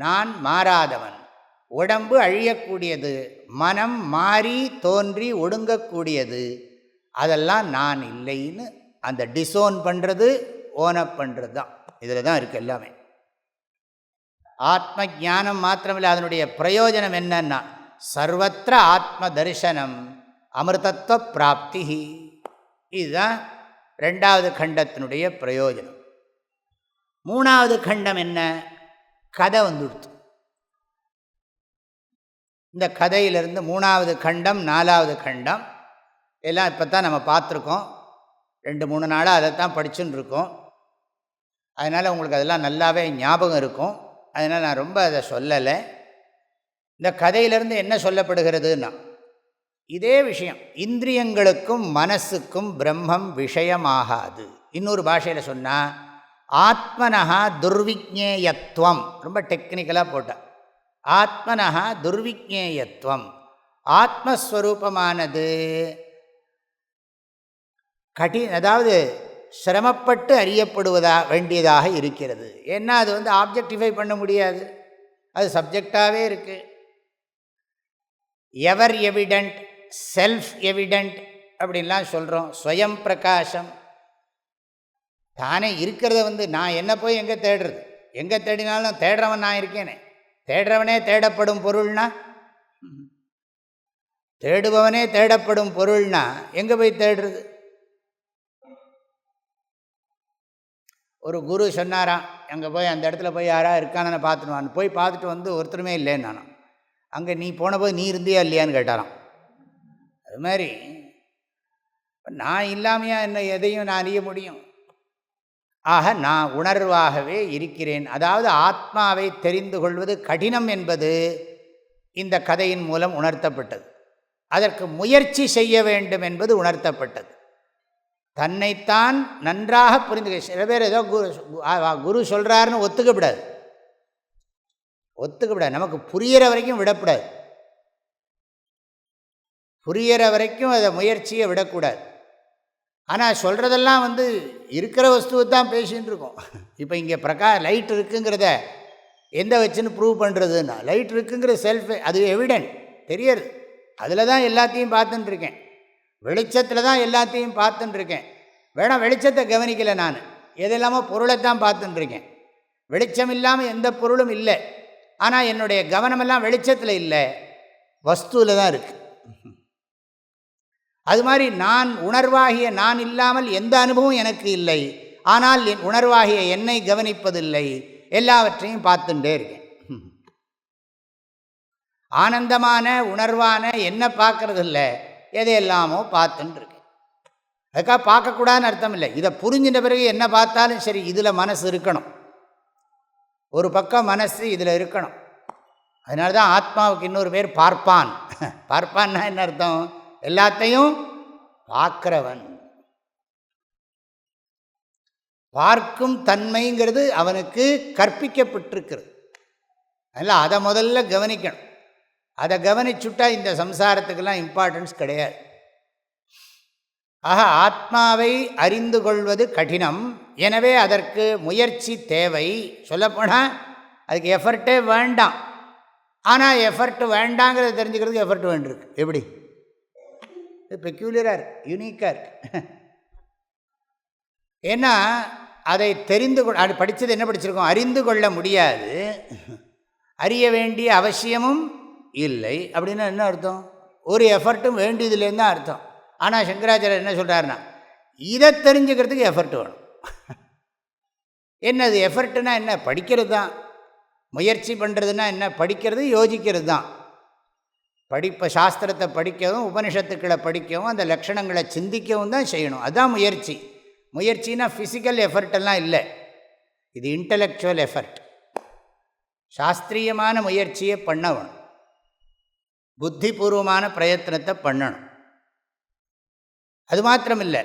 நான் மாறாதவன். உடம்பு அழியக்கூடியது, மனம் மாறி தோன்றி ஒடுங்கக்கூடியது, அதெல்லாம் நான் இல்லைன்னு அந்த டிசோன் பண்ணுறது, ஓனப் பண்ணுறது தான். இதில் தான் இருக்குது எல்லாமே. ஆத்ம ஞானம் மாத்திரமில்லை, அதனுடைய பிரயோஜனம் என்னன்னா, சர்வத்திர ஆத்ம தரிசனம் அமிர்தத்துவ பிராப்தி. இதுதான் 2வது கண்டத்தினுடைய பிரயோஜனம். 3வது கண்டம் என்ன, கதை வந்துடுத்து. இந்த கதையிலிருந்து 3வது கண்டம் 4வது கண்டம் எல்லாம் இப்போ தான் நம்ம பார்த்துருக்கோம். 2-3 நாளாக அதைத்தான் படிச்சுன்னு இருக்கோம். அதனால் உங்களுக்கு அதெல்லாம் நல்லாவே ஞாபகம் இருக்கும். அதனால் நான் ரொம்ப அதை சொல்லலை. இந்த கதையிலிருந்து என்ன சொல்லப்படுகிறதுன்னா, இதே விஷயம், இந்திரியங்களுக்கும் மனசுக்கும் பிரம்மம் விஷயமாகாது. இன்னொரு பாஷையில் சொன்னால், ஆத்மனஹா துர்விஜ்ஞேயத்துவம். ரொம்ப டெக்னிக்கலாக போட்டால், ஆத்மனஹா துர்விஜ்ஞேயத்துவம், ஆத்மஸ்வரூபமானது அதாவது சிரமப்பட்டு அறியப்படுவதா வேண்டியதாக இருக்கிறது. ஏன்னா அது ஆப்ஜெக்டிஃபை பண்ண முடியாது, அது சப்ஜெக்டாகவே இருக்குது. எவர் எவிடென்ட், செல்ஃப் எவிடென்ட் அப்படின்லாம் சொல்கிறோம். ஸ்வயம் பிரகாசம், தானே இருக்கிறத நான் என்ன போய் எங்கே தேடுறது? எங்கே தேடினாலும் தேடுறவன் நான் இருக்கேனே. தேடுறவனே தேடப்படும் பொருள்னா, தேடுபவனே தேடப்படும் பொருள்னா எங்கே போய் தேடுறது? ஒரு குரு சொன்னாராம், அங்கே போய் அந்த இடத்துல போய் யாராக இருக்கானு பார்த்துடுவான்னு. போய் பார்த்துட்டு ஒருத்தருமே இல்லைன்னு நானும். அங்கே நீ போன போய் நீ இருந்தியா இல்லையான்னு கேட்டாராம். அது மாதிரி நான் இல்லாமையா என்ன எதையும் நான் அறிய முடியும்? ஆக நான் உணர்வாகவே இருக்கிறேன். அதாவது ஆத்மாவை தெரிந்து கொள்வது கடினம் என்பது இந்த கதையின் மூலம் உணர்த்தப்பட்டது. அதற்கு முயற்சி செய்ய வேண்டும் என்பது உணர்த்தப்பட்டது. தன்னைத்தான் நன்றாக புரிந்து, சில பேர் ஏதோ குரு சொல்கிறாருன்னு ஒத்துக்கப்படாது. நமக்கு புரிகிற வரைக்கும் விடக்கூடாது. புரிகிற வரைக்கும் அதை முயற்சியை விடக்கூடாது. ஆனால் சொல்கிறதெல்லாம் இருக்கிற வஸ்துவை தான் பேசின்னு இருக்கோம். இப்போ இங்கே லைட் இருக்குங்கிறத எந்த வச்சுன்னு ப்ரூவ் பண்ணுறதுன்னா, லைட் இருக்குங்கிற செல்ஃப் அது எவிடென்ட் தெரியறது. அதில் தான் எல்லாத்தையும் பார்த்துட்டுருக்கேன், வெளிச்சத்தில் தான் எல்லாத்தையும் பார்த்துட்டுருக்கேன். வேணால் வெளிச்சத்தை கவனிக்கலை, நான் எதெல்லாமோ பொருளைத்தான் பார்த்துட்டுருக்கேன். வெளிச்சம் இல்லாமல் எந்த பொருளும் இல்லை. ஆனால் என்னுடைய கவனமெல்லாம் வெளிச்சத்தில் இல்லை, வஸ்துவில் தான் இருக்குது. அது மாதிரி நான் உணர்வாகிய நான் இல்லாமல் எந்த அனுபவம் எனக்கு இல்லை. ஆனால் என் உணர்வாகிய என்னை கவனிப்பதில்லை. எல்லாவற்றையும் பார்த்துட்டே இருக்கேன். ஆனந்தமான உணர்வான என்ன பார்க்கறது இல்லை, எதையெல்லாமோ பார்த்துட்டு இருக்கேன். அதுக்காக பார்க்கக்கூடாதுன்னு அர்த்தம் இல்லை. இதை புரிஞ்சின்ற பிறகு என்ன பார்த்தாலும் சரி, இதில் மனசு இருக்கணும். ஒரு பக்கம் மனசு இதில் இருக்கணும். அதனால தான் ஆத்மாவுக்கு இன்னொரு பேர் பார்ப்பான். பார்ப்பான்னா என்ன அர்த்தம்? எல்லாத்தையும் பார்க்கிறவன். பார்க்கும் தன்மைங்கிறது அவனுக்கு கற்பிக்கப்பட்டிருக்கிறது. அதனால் அதை முதல்ல கவனிக்கணும். அதை கவனிச்சுட்டா இந்த சம்சாரத்துக்கெல்லாம் இம்பார்ட்டன்ஸ் கிடையாது. ஆக ஆத்மாவை அறிந்து கொள்வது கடினம். எனவே அதற்கு முயற்சி தேவை. சொல்லப்போனால் அதுக்கு எஃபர்ட்டே வேண்டாம். ஆனால் எஃபர்ட் வேண்டாங்கிறத தெரிஞ்சுக்கிறதுக்கு எஃபர்ட் வேண்டியிருக்கு. எப்படி? இது பெக்யூலியராக இருக்குது, யூனிக்காக இருக்குது. ஏன்னா அதை தெரிந்து அது படித்தது என்ன படிச்சிருக்கோம்? அறிந்து கொள்ள முடியாது, அறிய வேண்டிய அவசியமும் இல்லை. அப்படின்னா என்ன அர்த்தம்? ஒரு எஃபர்ட்டும் வேண்டியதுலேருந்து தான் அர்த்தம். ஆனால் சங்கராச்சாரியர் என்ன சொல்கிறாருன்னா, இதை தெரிஞ்சுக்கிறதுக்கு எஃபர்ட் வேணும். என்னது எஃபர்ட்டுனா என்ன? படிக்கிறது தான். முயற்சி பண்ணுறதுனா என்ன? படிக்கிறது, யோசிக்கிறது தான். சாஸ்திரத்தை படிக்கவும், உபனிஷத்துக்களை படிக்கவும், அந்த லட்சணங்களை சிந்திக்கவும் தான் செய்யணும். அதுதான் முயற்சி. முயற்சினா ஃபிசிக்கல் எஃபர்ட்டெல்லாம் இல்லை, இது இன்டலெக்சுவல் எஃபர்ட். சாஸ்திரியமான முயற்சியை பண்ணணும், புத்திபூர்வமான பிரயத்தனத்தை பண்ணணும். அது மாத்திரமில்லை,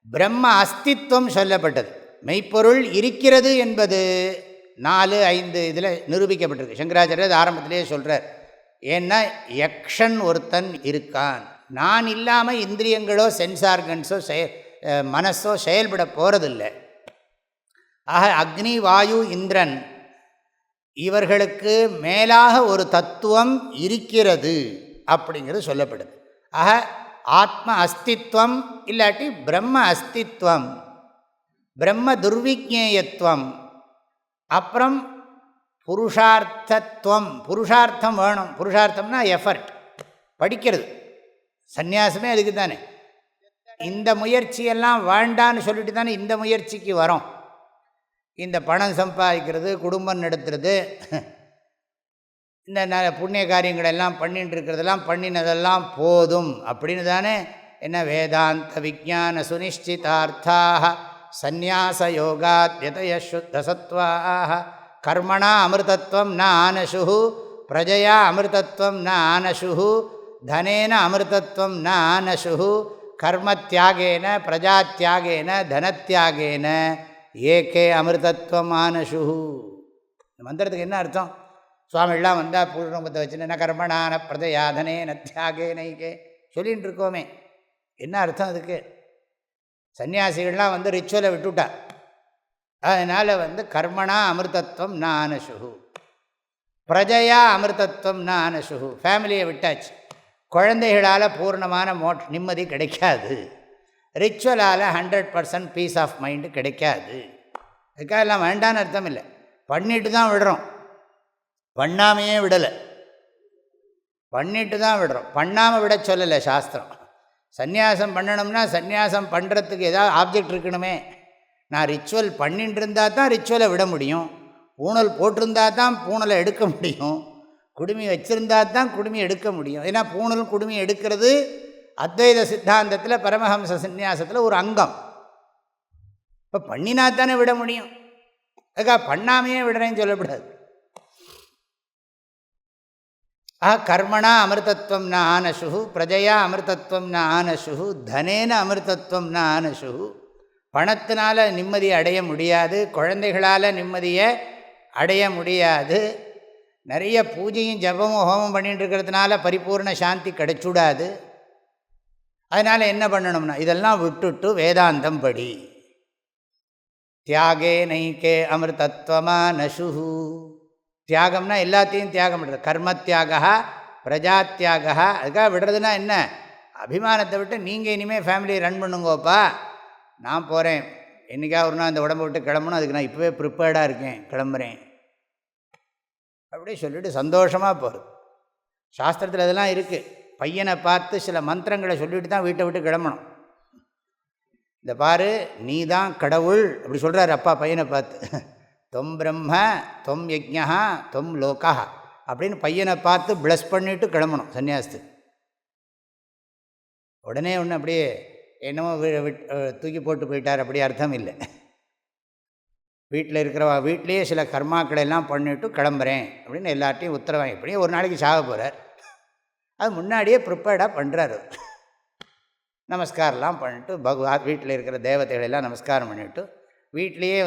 பிரம்ம அஸ்தித்வம் சொல்லப்பட்டது. மெய்ப்பொருள் இருக்கிறது என்பது 4-5 இதில் நிரூபிக்கப்பட்டிருக்கு. சங்கராச்சாரியர் ஆரம்பத்திலே சொல்கிறார். ஏன்னா யக்ஷன் ஒருத்தன் இருக்கான். நான் இல்லாமல் இந்திரியங்களோ சென்ஸ் ஆர்கன்ஸோ மனசோ செயல்பட போகிறதில்லை. ஆக அக்னி, வாயு, இந்திரன் இவர்களுக்கு மேலாக ஒரு தத்துவம் இருக்கிறது அப்படிங்கிறது சொல்லப்படுது. ஆக ஆத்ம அஸ்தித்வம் இல்லாட்டி பிரம்ம அஸ்தித்வம், பிரம்ம துர்விஜ்ஞேயத்துவம், அப்புறம் புருஷார்த்தத்துவம். புருஷார்த்தம் வேணும். புருஷார்த்தம்னா எஃபர்ட், படிக்கிறது. சந்நியாசமே அதுக்கு தானே. இந்த முயற்சியெல்லாம் வேண்டான்னு சொல்லிட்டு தானே இந்த முயற்சிக்கு வரோம். இந்த பணம் சம்பாதிக்கிறது, குடும்பம் நடத்துறது, இந்த புண்ணிய காரியங்களெல்லாம் பண்ணிட்டு இருக்கிறதெல்லாம் பண்ணினதெல்லாம் போதும் அப்படின்னு தானே. என்ன வேதாந்த விஜான சுனிஷ்டிதார்த்தாக சந்நியாச யோகாத் யதய சுத்த சத்வாஹ கர்மணா அமிர்தத்வம் ந ஆனசுஹு பிரஜயா அமிர்தத்வம் ந ஆனசுஹு தனேன அமிர்தத்வம் ந ஆனசுஹு கர்மத்தியாகேன பிரஜாத்தியாகேன தனத்தியாகேன ஏகே அமிர்தத்வம் ஆனசுஹு. இந்த மந்திரத்துக்கு என்ன அர்த்தம்? சுவாமிலாம் வந்தால் பூர்ணத்தை வச்சுன்னு கர்மணான பிரஜயா தனேன தியாகேனைக்கே சொல்லிகிட்டு இருக்கோமே. என்ன அர்த்தம் அதுக்கு? சன்னியாசிகள்லாம் ரிச்சுவலை விட்டுவிட்டா. அதனால் கர்மணா அமிர்தத்வம் ந ஆனசுஹு, பிரஜையா அமிர்தத்வம் ந ஆனசுஹு. ஃபேமிலியை விட்டாச்சு. குழந்தைகளால் பூர்ணமான நிம்மதி கிடைக்காது. ரிச்சுவலால் 100% பீஸ் ஆஃப் மைண்டு கிடைக்காது. அதுக்காக எல்லாம் வேண்டான்னு அர்த்தம் இல்லை. பண்ணிட்டு தான் விடுறோம், பண்ணாமையே விடலை. பண்ணிட்டு தான் விடுறோம், பண்ணாமல் விட சொல்லலை சாஸ்திரம். சந்நியாசம் பண்ணணும்னா சந்நியாசம் பண்ணுறதுக்கு ஏதாவது ஆப்ஜெக்ட் இருக்கணுமே. நான் ரிச்சுவல் பண்ணிட்டு இருந்தால் தான் ரிச்சுவலை விட முடியும். பூணல் போட்டிருந்தா தான் பூணலை எடுக்க முடியும். குடுமி வச்சுருந்தா தான் குடுமி எடுக்க முடியும். ஏன்னா பூணலும் குடுமி எடுக்கிறது அத்வைத சித்தாந்தத்தில் பரமஹம்ச சந்நியாசத்தில் ஒரு அங்கம். இப்போ பண்ணினா தானே விட முடியும். அதுக்காக பண்ணாமையே விடுறேன்னு சொல்லக்கூடாது. கர்மணா அமிர்தத்வம் ந ஆனசுஹு பிரஜையா அமிர்தத்வம் ந ஆனசுஹு தனேன அமிர்தத்வம் ந ஆனசுஹு. பணத்தினால் நிம்மதியை அடைய முடியாது, குழந்தைகளால் நிம்மதியை அடைய முடியாது. நிறைய பூஜையும் ஜபமும் ஹோமம் பண்ணிட்டு இருக்கிறதுனால பரிபூர்ண சாந்தி கிடைச்சுடாது. அதனால் என்ன பண்ணணும்னா இதெல்லாம் விட்டுட்டு வேதாந்தம் படி. தியாகே நைக்கே அமிர்தத்வமா நசுஹு. தியாகம்னா எல்லாத்தையும் தியாகம் பண்ணுறது. கர்ம தியாகா பிரஜா தியாகா. அதுக்காக விடுறதுனா என்ன? அபிமானத்தை விட்டு நீங்கள் இனிமேல் ஃபேமிலியை ரன் பண்ணுங்கோப்பா, நான் போகிறேன், என்றைக்கா ஒரு நாள் அந்த உடம்பை விட்டு கிளம்பணும், அதுக்கு நான் இப்போவே ப்ரிப்பேர்டாக இருக்கேன், கிளம்புறேன் அப்படியே சொல்லிவிட்டு சந்தோஷமாக போகிறது. சாஸ்திரத்தில் அதெல்லாம் இருக்குது. பையனை பார்த்து சில மந்திரங்களை சொல்லிட்டு தான் வீட்டை விட்டு கிளம்பணும். இந்த பாரு, நீ தான் கடவுள் அப்படி சொல்கிறார் அப்பா பையனை பார்த்து. தொம் பிரம்ம தொம் யஜ்ஞா தொம் லோகா அப்படின்னு பையனை பார்த்து ப்ளஸ் பண்ணிவிட்டு கிளம்பணும் சன்னியாசத்துக்கு. உடனே ஒன்று அப்படியே என்னமோ தூக்கி போட்டு போயிட்டார் அப்படி அர்த்தம் இல்லை. வீட்டில் இருக்கிறவா வீட்லேயே சில கர்மாக்களை எல்லாம் பண்ணிவிட்டு கிளம்புறேன் அப்படின்னு எல்லார்ட்டையும் உத்தரவாங்க. எப்படியும் ஒரு நாளைக்கு சாக போகிறார், அது முன்னாடியே ப்ரிப்பேர்டாக பண்ணுறாரு. நமஸ்காரம்லாம் பண்ணிவிட்டு வீட்டில் இருக்கிற தேவதைகளெல்லாம் நமஸ்காரம் பண்ணிவிட்டு வீட்லேயே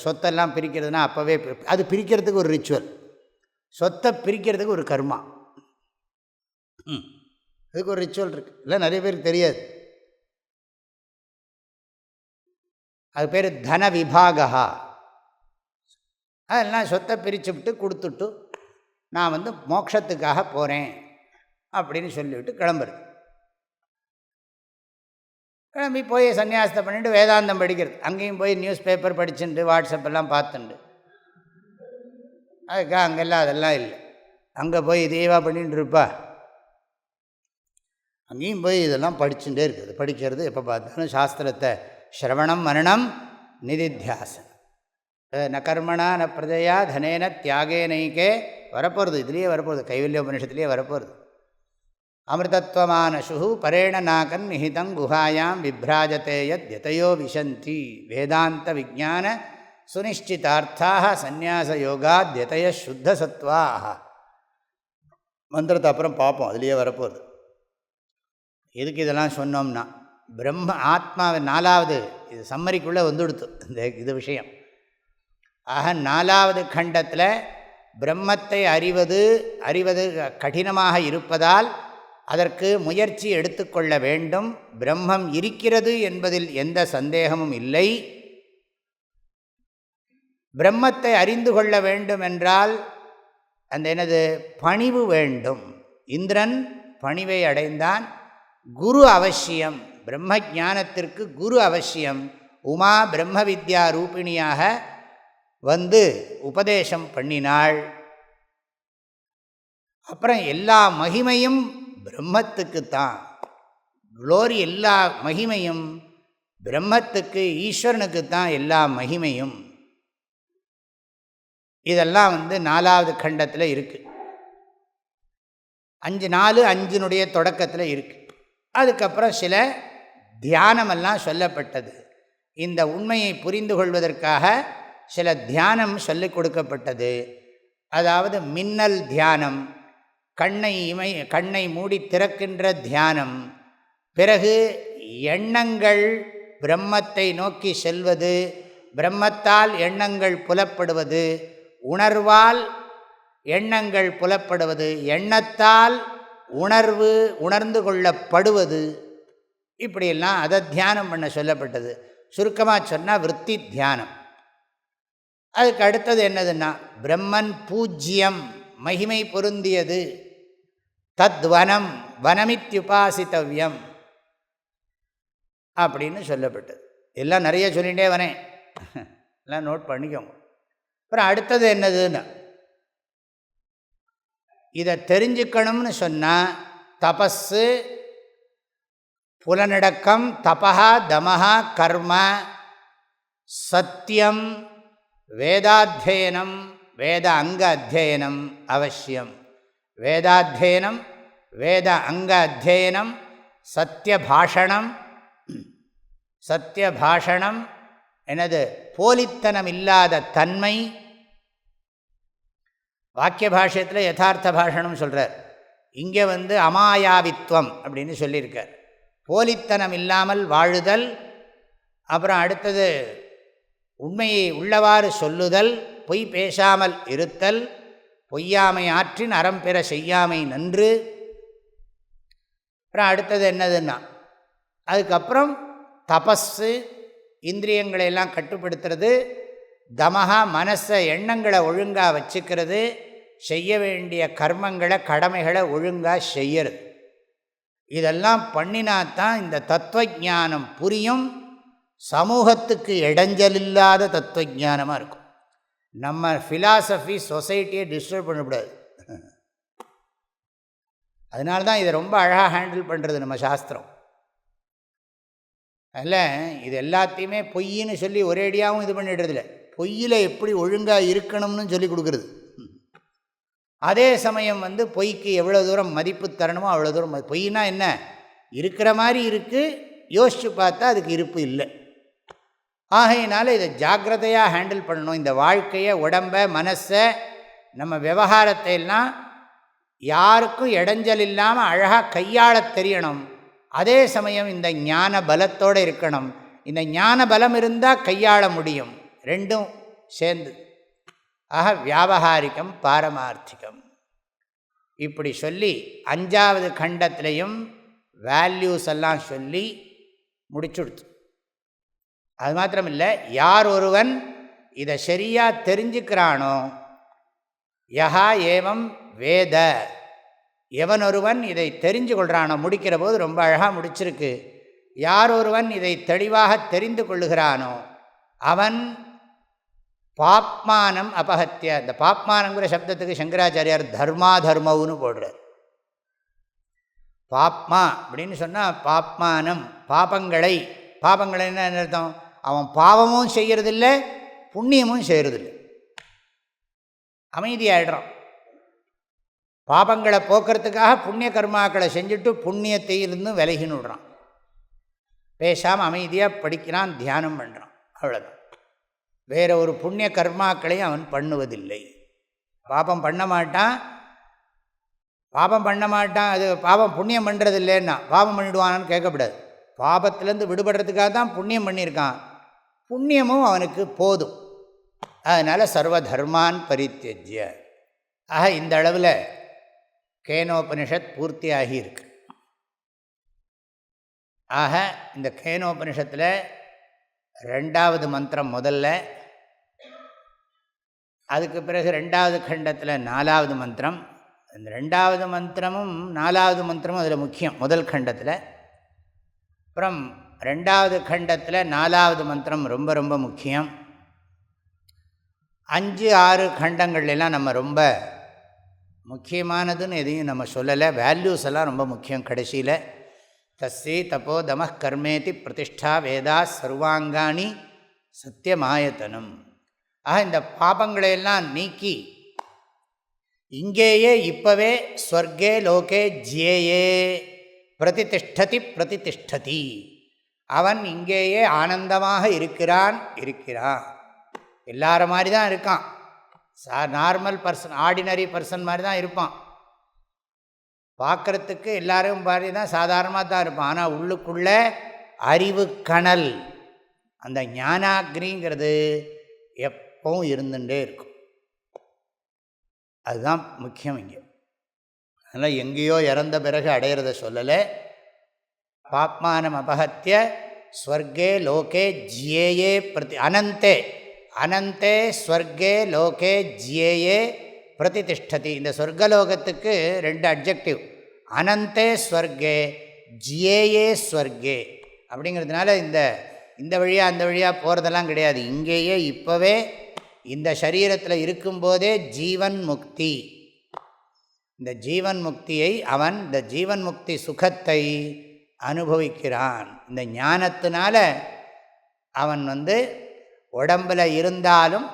சொத்தெல்லாம் பிரிக்கிறதுனா அப்போவே அது பிரிக்கிறதுக்கு ஒரு ரிச்சுவல், சொத்தை பிரிக்கிறதுக்கு ஒரு கர்மா, அதுக்கு ஒரு ரிச்சுவல் இருக்குது. இல்லை நிறைய பேருக்கு தெரியாது. அது பேர் தன விபாகா. அதெல்லாம் சொத்தை பிரிச்சுவிட்டு கொடுத்துட்டு நான் மோட்சத்துக்காக போகிறேன் அப்படின்னு சொல்லிவிட்டு கிளம்புறது. கிளம்பி போய் சன்னியாசத்தை பண்ணிவிட்டு வேதாந்தம் படிக்கிறது. அங்கேயும் போய் நியூஸ் பேப்பர் படிச்சுட்டு வாட்ஸ்அப்பெல்லாம் பார்த்துண்டு அதுக்காக அங்கெல்லாம் அதெல்லாம் இல்லை. அங்கே போய் இதேவா பண்ணிட்டு இருப்பா, அங்கேயும் போய் இதெல்லாம் படிச்சுட்டே இருக்குது. படிக்கிறது எப்போ பார்த்தாலும் சாஸ்திரத்தை ஸ்ரவணம் மரணம் நிதித்தியாசனம். ந கர்மணா ந பிரஜையா தனேன தியாகேனைக்கே வரப்போகிறது. இதுலேயே வரப்போகிறது, கைவல்ய உபனிஷத்துலேயே வரப்போகிறது. அமிர்தத்வமானசு பரேண நாகன் நிஹிதம் குஹாயாம் விப்ராஜதே யத்யதயோ விசந்தி வேதாந்த விஜான சுனிஷ்டிதார்த்தாக சந்நியாச யோகாத்யதய சுத்த சத்வாக. மந்திரத்தை அப்புறம் பார்ப்போம், அதுலேயே வரப்போகுது. எதுக்கு இதெல்லாம் சொன்னோம்னா, பிரம்ம ஆத்மாவை 4வது இது சம்மரிக்குள்ளே வந்துடுத்து இது விஷயம். ஆக 4வது கண்டத்தில் பிரம்மத்தை அறிவது கடினமாக இருப்பதால் அதற்கு முயற்சி எடுத்துக்கொள்ள வேண்டும். பிரம்மம் இருக்கிறது என்பதில் எந்த சந்தேகமும் இல்லை. பிரம்மத்தை அறிந்து கொள்ள வேண்டும் என்றால் அந்த பணிவு வேண்டும். இந்திரன் பணிவை அடைந்தான். குரு அவசியம், பிரம்ம ஞானத்திற்கு குரு அவசியம். உமா பிரம்ம வித்யா ரூபிணியாக உபதேசம் பண்ணினாள். அப்புறம் எல்லா மகிமையும் பிரம்மத்துக்குத்தான். குளோரி, எல்லா மகிமையும் பிரம்மத்துக்கு, ஈஸ்வரனுக்குத்தான் எல்லா மகிமையும். இதெல்லாம் 4வது கண்டத்தில் இருக்குது. 5:4 தொடக்கத்தில் இருக்குது. அதுக்கப்புறம் சில தியானமெல்லாம் சொல்லப்பட்டது. இந்த உண்மையை புரிந்து கொள்வதற்காக சில தியானம் சொல்லிக் கொடுக்கப்பட்டது. அதாவது மின்னல் தியானம், கண்ணை மூடி திறக்கின்ற தியானம், பிறகு எண்ணங்கள் பிரம்மத்தை நோக்கி செல்வது, பிரம்மத்தால் எண்ணங்கள் புலப்படுவது, உணர்வால் எண்ணங்கள் புலப்படுவது, எண்ணத்தால் உணர்ந்து கொள்ளப்படுவது, இப்படியெல்லாம் அதை தியானம் பண்ண சொல்லப்பட்டது. சுருக்கமாக சொன்னால் விருத்தி தியானம். அதுக்கு அடுத்தது என்னதுன்னா, பிரம்மன் பூஜ்யம், மகிமை பொருந்தியது. தத்வனம் வனமித்யுபாசித்தவ்யம் அப்படின்னு சொல்லப்பட்டது. எல்லாம் நிறைய சொல்லிகிட்டே வரேன், எல்லாம் நோட் பண்ணிக்கோங்க. அப்புறம் அடுத்தது என்னதுன்னா, இதை தெரிஞ்சுக்கணும்னு சொன்னால் தபஸு, புலனடக்கம், தபா தமஹா கர்ம, சத்தியம், வேதாத்தியனம், வேத அங்க அத்தியனம் அவசியம். வேதாத்தியனம், வேத அங்க அத்தியனம், சத்தியபாஷணம். சத்தியபாஷணம் என்னது? போலித்தனம் இல்லாத தன்மை. வாக்கிய பாஷ்யத்தில் யதார்த்த பாஷணம் சொல்கிறார், இங்கே அமாயாவித்வம் அப்படின்னு சொல்லியிருக்கார். போலித்தனம் இல்லாமல் வாழுதல். அப்புறம் அடுத்தது உண்மையை உள்ளவாறு சொல்லுதல், பொய் பேசாமல் இருத்தல், பொய்யாமை ஆற்றின் அறம் பெற செய்யாமை நன்று. அப்புறம் அடுத்தது என்னதுன்னா, அதுக்கப்புறம் தபஸு, இந்திரியங்களை எல்லாம் கட்டுப்படுத்துறது, தமஹா மனசை எண்ணங்களை ஒழுங்காக வச்சுக்கிறது, செய்ய வேண்டிய கர்மங்களை கடமைகளை ஒழுங்காக செய்யறது. இதெல்லாம் பண்ணினாத்தான் இந்த தத்துவஞானம் புரியும். சமூகத்துக்கு இடைஞ்சலில்லாத தத்துவஞானமாக இருக்கும். நம்ம ஃபிலாசபி சொசைட்டியை டிஸ்டர்ப் பண்ணக்கூடாது. அதனால தான் இதை ரொம்ப அழகாக ஹேண்டில் பண்ணுறது நம்ம சாஸ்திரம். அதில் இது எல்லாத்தையுமே பொய்ன்னு சொல்லி ஒரேடியாகவும் இது பண்ணிடுறதில்ல, பொய்யில் எப்படி ஒழுங்காக இருக்கணும்னு சொல்லி கொடுக்குறது. அதே சமயம் பொய்க்கு எவ்வளோ தூரம் மதிப்பு தரணுமோ அவ்வளோ தூரம். பொய்னா என்ன, இருக்கிற மாதிரி இருக்குது, யோசித்து பார்த்தா அதுக்கு இருப்பு இல்லை. ஆகையினால இதை ஜாக்கிரதையாக ஹேண்டில் பண்ணணும். இந்த வாழ்க்கையை, உடம்பை, மனசை, நம்ம விவகாரத்தை எல்லாம் யாருக்கும் இடைஞ்சல் இல்லாமல் அழகாக கையாள தெரியணும். அதே சமயம் இந்த ஞான பலத்தோடு இருக்கணும். இந்த ஞான பலம் இருந்தால் கையாள முடியும். ரெண்டும் சேர்ந்து. ஆக வியாபகாரிகம் பாரமார்த்திகம் இப்படி சொல்லி 5வது கண்டத்திலையும் வேல்யூஸ் எல்லாம் சொல்லி முடிச்சுடுத்து. அது மாத்திரமில்லை, யார் ஒருவன் இதை சரியாக தெரிஞ்சுக்கிறானோ, யஹா ஏவம் வேத, எவன் ஒருவன் இதை தெரிஞ்சு கொள்கிறானோ, முடிக்கிற போது ரொம்ப அழகாக முடிச்சிருக்கு. யார் ஒருவன் இதை தெளிவாக தெரிந்து கொள்ளுகிறானோ அவன் பாப்மானம் அபஹத்ய. இந்த பாப்மானங்கிற சப்தத்துக்கு சங்கராச்சாரியார் தர்மா தர்மவுன்னு போடுறார். பாப்மா அப்படின்னு சொன்னால் பாப்மானம், பாபங்களை. பாபங்களை என்ன அர்த்தம், அவன் பாவமும் செய்கிறதில்லை, புண்ணியமும் செய்கிறதில்லை, அமைதியாகிடுறான். பாபங்களை போக்குறதுக்காக புண்ணிய கர்மாக்களை செஞ்சுட்டு புண்ணியத்தையிலிருந்து விலகின்னு விடுறான். பேசாமல் அமைதியாக படிக்கிறான், தியானம் பண்ணுறான், அவ்வளோதான். வேறு ஒரு புண்ணிய கர்மாக்களையும் அவன் பண்ணுவதில்லை. பாபம் பண்ண மாட்டான், அது பாபம் புண்ணியம் பண்ணுறது இல்லைன்னா பாபம் பண்ணிவிடுவானான்னு கேட்கக்கூடாது. பாபத்திலேருந்து விடுபடுறதுக்காக தான் புண்ணியம் பண்ணியிருக்கான், புண்ணியமும் அவனுக்கு போதும். அதனால் சர்வ தர்மான் பரித்யஜ்ய. ஆக இந்த அளவில் கேனோபனிஷத் பூர்த்தி ஆகியிருக்கு. ஆக இந்த கேனோபனிஷத்தில் 2வது மந்திரம் முதல்ல, அதுக்கு பிறகு 2வது கண்டத்தில் 4வது மந்திரம். இந்த 2வது மந்திரமும் 4வது மந்திரமும் அதில் முக்கியம். முதல் கண்டத்தில், அப்புறம் 2வது கண்டத்தில் 4வது மந்திரம் ரொம்ப ரொம்ப முக்கியம். 5, 6 கண்டங்கள்லாம் நம்ம ரொம்ப முக்கியமானதுன்னு எதையும் நம்ம சொல்லலை. வேல்யூஸ் எல்லாம் ரொம்ப முக்கியம். கடைசியில் தஸ்ஸி தப்போ தம கர்மேதி பிரதிஷ்டா வேதா சர்வாங்காணி சத்தியமாயத்தனம். ஆக இந்த பாபங்களையெல்லாம் நீக்கி இங்கேயே இப்போவே ஸ்வர்கே லோகே ஜ்யேயே பிரதிதிஷ்டதி, அவன் இங்கேயே ஆனந்தமாக இருக்கிறான். எல்லார மாதிரி தான் இருக்கான். நார்மல் பர்சன், ஆர்டினரி பர்சன் மாதிரி தான் இருப்பான். பார்க்குறதுக்கு எல்லாரும் மாதிரி தான் சாதாரணமாக தான் இருப்பான். ஆனால் உள்ளுக்குள்ளே அறிவு கணல், அந்த ஞானாக்னிங்கிறது எப்பவும் இருந்துகிட்டே இருக்கும். அதுதான் முக்கியம் இங்கே. அதனால் எங்கேயோ இறந்த பிறகு அடையிறத சொல்லலை. பாப்மானம் அபஹத்ய ஸ்வர்கே லோகே ஜ்யேயே அனந்தே ஸ்வர்கே லோகே ஜ்யேயே பிரதிதிஷ்டதி. இந்த சொர்க்கலோகத்துக்கு 2 அட்ஜெக்டிவ், அனந்தே ஸ்வர்கே ஜ்யேயே ஸ்வர்கே அப்படிங்கிறதுனால இந்த வழியாக அந்த வழியாக போகிறதெல்லாம் கிடையாது. இங்கேயே இப்போவே இந்த சரீரத்தில் இருக்கும்போதே ஜீவன் முக்தி. இந்த ஜீவன் முக்தியை அவன், இந்த ஜீவன் முக்தி சுகத்தை அனுபவிக்கிறான். இந்த ஞானத்தினால அவன் உடம்பில் இருந்தாலும்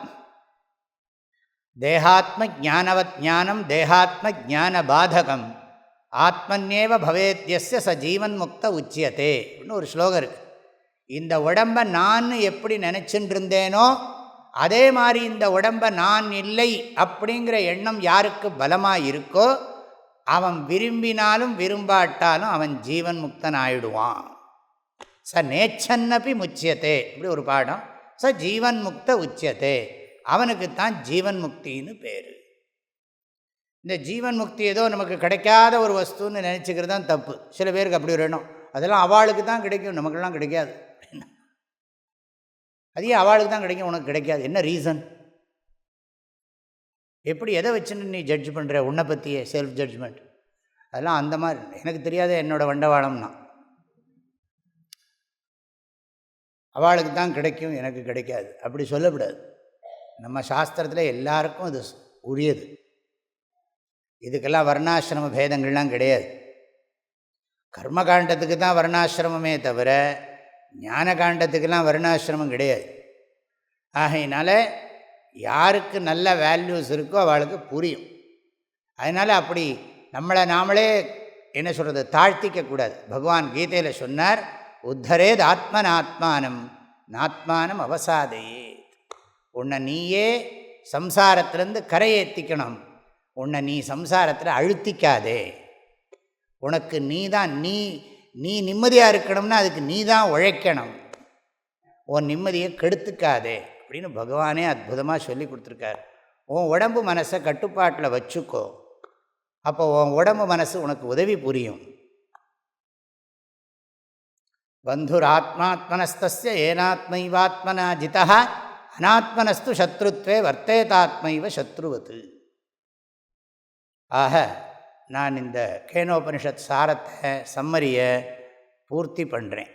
தேகாத்ம ஞானவத் ஞானம் தேகாத்ம ஞான பாதகம் ஆத்மன்யேவ பவேத்யஸ்ய ச ஜீவன் முக்த உச்சியதே அப்படின்னு ஒரு ஸ்லோகம் இருக்குது. இந்த உடம்பை நான் எப்படி நினச்சின்னு இருந்தேனோ அதே மாதிரி இந்த உடம்பை நான் இல்லை அப்படிங்கிற எண்ணம் யாருக்கு பலமாக இருக்கோ அவன் விரும்பினாலும் விரும்பாட்டாலும் அவன் ஜீவன் முக்தன் ஆயிடுவான். ச நேச்சன்னப்பி முச்சியத்தே இப்படி ஒரு பாடம். ச ஜீவன் முக்த உச்சியத்தே, அவனுக்குத்தான் ஜீவன் முக்தின்னு பேர். இந்த ஜீவன் முக்தி ஏதோ நமக்கு கிடைக்காத ஒரு வஸ்துன்னு நினச்சிக்கிறது தான் தப்பு. சில பேருக்கு அப்படி வேணும், அதெல்லாம் அவளுக்கு தான் கிடைக்கும், நமக்கெல்லாம் கிடைக்காது. அதே அவளுக்கு தான் கிடைக்கும், உனக்கு கிடைக்காது. என்ன ரீசன்? எப்படி எதை வச்சுன்னு நீ ஜட்ஜ் பண்ணுற உன்னை பற்றியே? செல்ஃப் ஜட்ஜ்மெண்ட் அதெல்லாம் அந்த மாதிரி. எனக்கு தெரியாத என்னோடய வண்டவாளம்னா அவளுக்கு தான் கிடைக்கும், எனக்கு கிடைக்காது, அப்படி சொல்லக்கூடாது. நம்ம சாஸ்திரத்தில் எல்லாருக்கும் அது உரியது. இதுக்கெல்லாம் வர்ணாசிரம பேதங்கள்லாம் கிடையாது. கர்மகாண்டத்துக்கு தான் வர்ணாசிரமமே தவிர ஞான காண்டத்துக்கெல்லாம் வர்ணாசிரமம் கிடையாது. ஆகையினால யாருக்கு நல்ல வேல்யூஸ் இருக்கோ அவளுக்கு புரியும். அதனால் அப்படி நம்மளை நாமளே என்ன சொல்கிறது, தாழ்த்திக்கக்கூடாது. பகவான் கீதையில் சொன்னார், உத்தரேத் ஆத்மனாத்மானம் நாத்மானம் அவசாதையே. உன்னை நீயே சம்சாரத்திலேருந்து கரையேற்றிக்கணும். உன்னை நீ சம்சாரத்தில் அழுத்திக்காதே. உனக்கு நீ தான் நீ நிம்மதியாக இருக்கணும்னா அதுக்கு நீ தான் உழைக்கணும். உன் நிம்மதியை கெடுத்துக்காதே அப்படின்னு பகவானே அற்புதமாக சொல்லி கொடுத்துருக்கார். உன் உடம்பு மனசை கட்டுப்பாட்டில் வச்சுக்கோ. அப்போ உன் உடம்பு மனசு உனக்கு உதவி புரியும். பந்துர் ஆத்மாத்மனஸ்தஸ்ய ஏனாத்மைவாத்மனா ஜிதா அனாத்மனஸ்து சத்ருத்வே வர்த்தேதாத்மைவ சத்ருவத்து. ஆக நான் இந்த கேனோபனிஷத் சாரத்தை சம்மரியை பூர்த்தி பண்ணுறேன்.